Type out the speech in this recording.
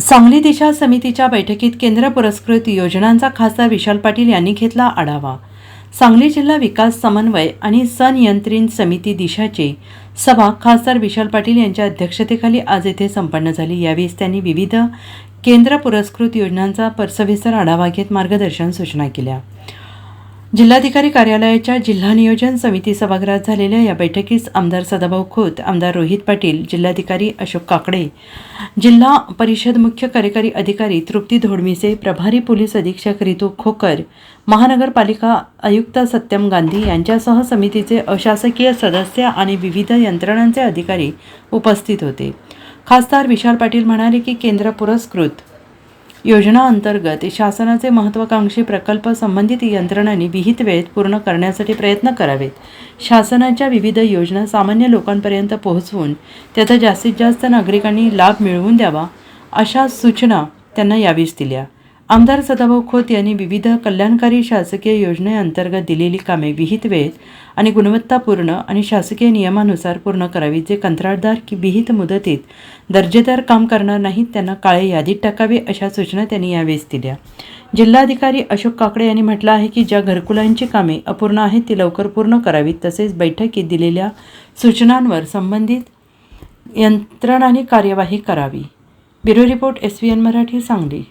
सांगली दिशा समितीच्या बैठकीत केंद्र पुरस्कृत योजनांचा खासदार विशाल पाटील यांनी घेतला आढावा। सांगली जिल्हा विकास समन्वय आणि संनियंत्रण समिती दिशाची सभा खासदार विशाल पाटील यांच्या अध्यक्षतेखाली आज येथे संपन्न झाली। यावेळी त्यांनी विविध केंद्र पुरस्कृत योजनांचा सविस्तर आढावा घेत मार्गदर्शन सूचना केल्या। जिल्हाधिकारी कार्यालयाच्या जिल्हा नियोजन समिती सभागृहात झालेल्या या बैठकीस आमदार सदाभाऊ खोत, आमदार रोहित पाटील, जिल्हाधिकारी अशोक काकडे, जिल्हा परिषद मुख्य कार्यकारी अधिकारी तृप्ती धोडमिसे, प्रभारी पोलीस अधीक्षक रितू खोकर, महानगरपालिका आयुक्त सत्यम गांधी यांच्यासह समितीचे अशासकीय सदस्य आणि विविध यंत्रणांचे अधिकारी उपस्थित होते। खासदार विशाल पाटील म्हणाले की केंद्र पुरस्कृत योजना अंतर्गत शासनाचे महत्त्वाकांक्षी प्रकल्प संबंधित यंत्रणांनी विहित वेळेत पूर्ण करण्यासाठी प्रयत्न करावेत। शासनाच्या विविध योजना सामान्य लोकांपर्यंत पोहोचवून त्याचा जास्तीत जास्त नागरिकांनी लाभ मिळवून द्यावा अशा सूचना त्यांना यावेळी दिल्या। आमदार सदाभाऊ खोत यांनी विविध कल्याणकारी शासकीय योजनेअंतर्गत दिलेली कामे विहित वेळेत आणि गुणवत्तापूर्ण आणि शासकीय नियमानुसार पूर्ण करावीत। जे कंत्राटदार की विहित मुदतीत दर्जेदार काम करणार नाहीत त्यांना काळे यादीत टाकावे अशा सूचना त्यांनी यावेळी दिल्या। जिल्हाधिकारी अशोक काकडे यांनी म्हटलं आहे की ज्या घरकुलांची कामे अपूर्ण आहेत ती लवकर पूर्ण करावीत। तसेच बैठकीत दिलेल्या सूचनांवर संबंधित यंत्रणांनी कार्यवाही करावी। Bureau report SVN Marathi Sangli.